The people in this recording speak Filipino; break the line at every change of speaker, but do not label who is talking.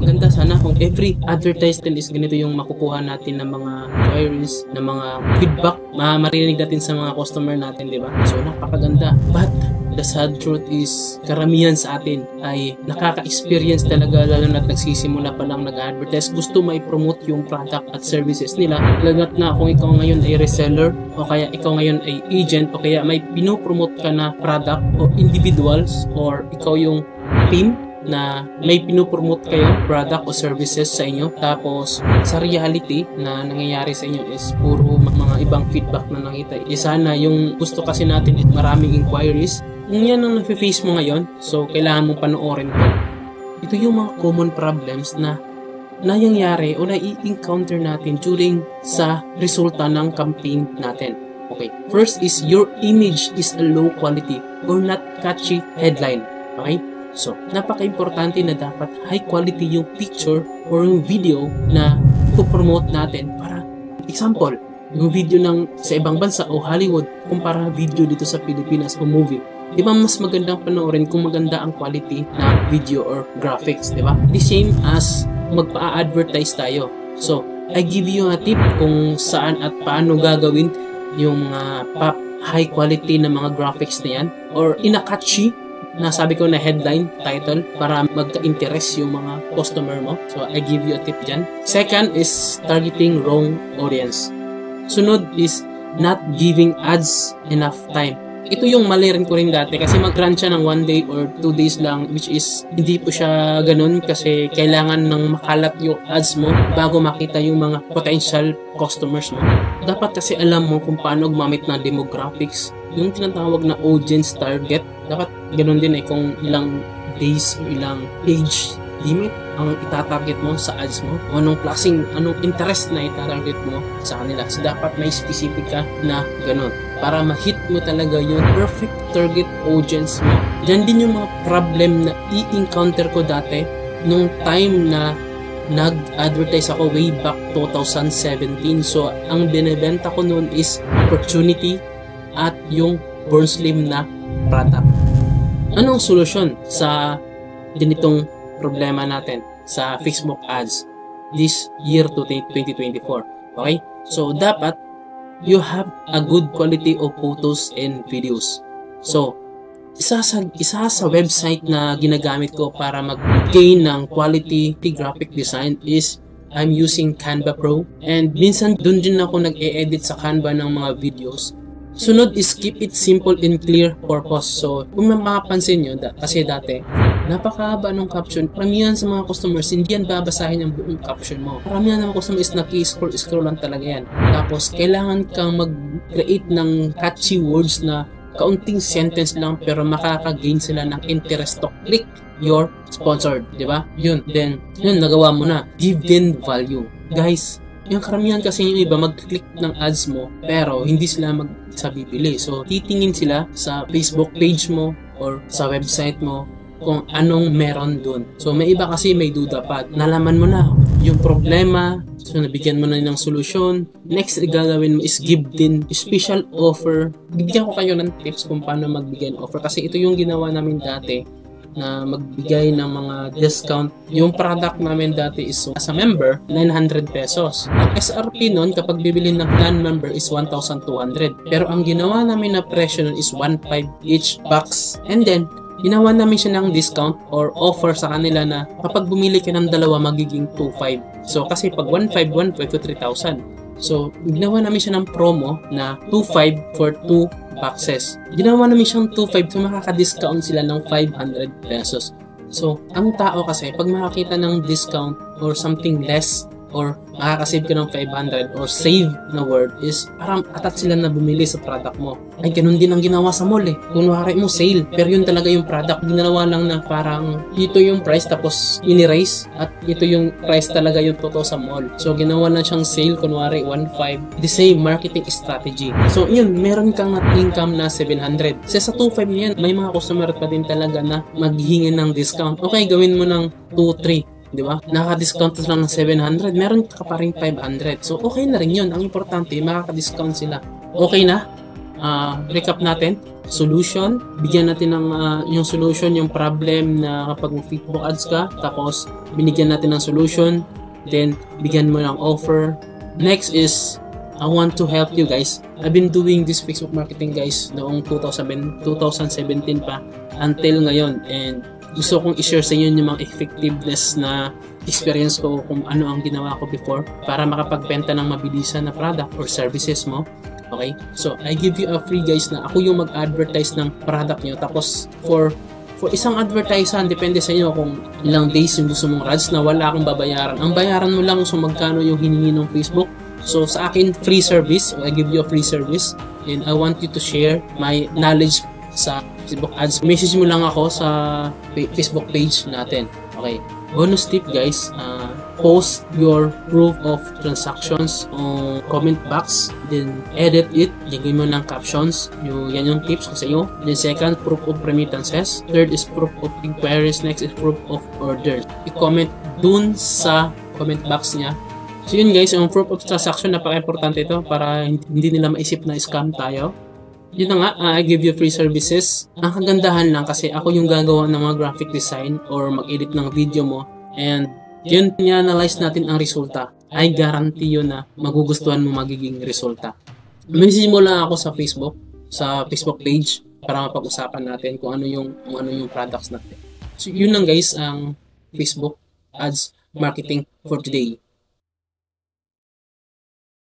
Maganda sana kung every advertisement is ganito yung makukuha natin ng mga queries, ng mga feedback, marinig natin sa mga customer natin, di ba? So, napakaganda. But, the sad truth is, karamihan sa atin ay nakaka-experience talaga, lalo na't nagsisimula pa lang nag-advertise. Gusto mai-promote yung product at services nila. Lagat na kung ikaw ngayon ay reseller, o kaya ikaw ngayon ay agent, o kaya may pinopromote ka na product o individuals, or ikaw yung team na may pinopromote kayo product o services sa inyo, tapos sa reality na nangyayari sa inyo is puro mga ibang feedback na nakita. Sana yung gusto kasi natin is maraming inquiries. Kung yan ang nafe-face mo ngayon, so kailangan mong panoorin ko. Ito yung mga common problems na nangyayari o nai-encounter natin during sa resulta ng campaign natin. Okay, first is your image is a low quality or not catchy headline. Okay, so napaka-importante na dapat high quality yung picture or yung video na ipopromote natin. Para example, yung video ng sa ibang bansa o Hollywood kumpara video dito sa Pilipinas o movie. Di ba mas magandang panoorin kung maganda ang quality na video or graphics, di ba? The same as magpa-advertise tayo. So, I give you a tip kung saan at paano gagawin yung high quality na mga graphics na yan or ina-catchy na sabi ko na headline, title para magka-interest yung mga customer mo. So, I give you a tip dyan. Second is targeting wrong audience. Sunod is not giving ads enough time. Ito yung mali rin ko rin dati kasi mag-run siya ng 1 day or 2 days lang, which is hindi po siya ganun kasi kailangan ng makalat yung ads mo bago makita yung mga potential customers mo. Dapat kasi alam mo kung paano gumamit ng demographics, yung tinatawag na audience target. Dapat ganun din kung ilang days o ilang age limit ang itatarget mo sa ads mo o anong klaseng, anong interest na itatarget mo sa kanila. So, dapat may specific ka na ganun para ma-hit mo talaga yung perfect target audience mo. Diyan din yung mga problem na i-encounter ko dati nung time na nag-advertise ako way back 2017. So, ang binibenta ko noon is opportunity at yung Born Slim na product. Anong solusyon sa ganitong problema natin sa Facebook ads this year to 2024? Okay? So, dapat you have a good quality of photos and videos. So, isa sa website na ginagamit ko para mag-gain ng quality graphic design is I'm using Canva Pro. And minsan dun din ako nag-e-edit sa Canva ng mga videos. Sunod is keep it simple and clear purpose. So, kung mapapansin nyo, kasi dati, napakahaba ng caption. Paramihan sa mga customers, hindi yan babasahin ang buong caption mo. Paramihan ng mga customers, naki-scroll lang talaga yan. Tapos, kailangan kang mag-create ng catchy words na kaunting sentence lang pero makaka-gain sila ng interest to click your sponsored, di ba? Yun. Then, yun, nagawa mo na. Give them value. Guys, yung karamihan kasi yung iba mag-click ng ads mo pero hindi sila bibili. So, titingin sila sa Facebook page mo or sa website mo kung anong meron dun. So, may iba kasi may duda pa. Nalaman mo na yung problema. So, nabigyan mo na ng solusyon. Next, gagawin mo is give din special offer. Bigyan ko kayo ng tips kung paano magbigay ng offer. Kasi ito yung ginawa namin dati na magbigay ng mga discount. Yung product namin dati is as a member, 900 pesos. Ang SRP nun, kapag bibili ng non-member is 1,200. Pero ang ginawa namin na presyo nun is 1,500 each box. And then, ginawa namin siya ng discount or offer sa kanila na kapag bumili ka ng dalawa, magiging 2,500. So, kasi pag 1,500 to 3,000. So, ginawa namin siya ng promo na 2,500 for 2 boxes. Ginawa namin siyang 2,500 so makaka-discount sila ng 500 pesos. So, ang tao kasi, pag makakita ng discount or something less or makakasave ka ng 500 or save na word is parang atat sila na bumili sa product mo. Ay, ganun din ang ginawa sa mall Kunwari mo sale, pero yun talaga yung product. Ginawa lang na parang ito yung price tapos in-erase at ito yung price talaga yung totoo sa mall. So, ginawa lang siyang sale, kunwari 1,500. The same marketing strategy. So, yun, meron kang income na 700. Sa 2,500 niyan, may mga customer pa din talaga na maghihingi ng discount. Okay, gawin mo ng 2,300. Di ba? Naka-discount lang ng 700, meron ka pa rin 500. So, okay na rin yun. Ang importante, makaka-discount sila. Okay na? recap natin. Solution, bigyan natin ng yung solution, yung problem na kapag Facebook ads ka, tapos binigyan natin ng solution, then bigyan mo ng offer. Next is, I want to help you guys. I've been doing this Facebook marketing guys noong 2017 pa until ngayon, and gusto kong i-share sa inyo yung mga effectiveness na experience ko kung ano ang ginawa ko before para makapagbenta ng mabilisan na product or services mo. Okay? So, I give you a free guys na ako yung mag-advertise ng product nyo. Tapos, for isang advertisan, depende sa inyo kung ilang days yung gusto mong ads na wala akong babayaran. Ang bayaran mo lang so magkano yung hiningi ng Facebook. So, sa akin, free service. So, I give you a free service. And I want you to share my knowledge sa Facebook ads. Message mo lang ako sa Facebook page natin. Okay. Bonus tip guys, post your proof of transactions on comment box, then edit it, lagay mo ng captions, yan yung tips ko sa iyo. Then second, proof of remittances. Third is proof of inquiries. Next is proof of orders. I-comment dun sa comment box niya. So yun guys, yung proof of transaction, napaka-importante ito para hindi nila maisip na scam tayo. Yun na nga, I give you free services. Ang kagandahan lang kasi ako yung gagawa ng mga graphic design or mag-edit ng video mo, and yun, i-analyze natin ang resulta. I guarantee yun na magugustuhan mo magiging resulta. Message mo lang ako sa Facebook page para mapag-usapan natin kung ano yung products natin. So yun lang guys ang Facebook ads marketing for today.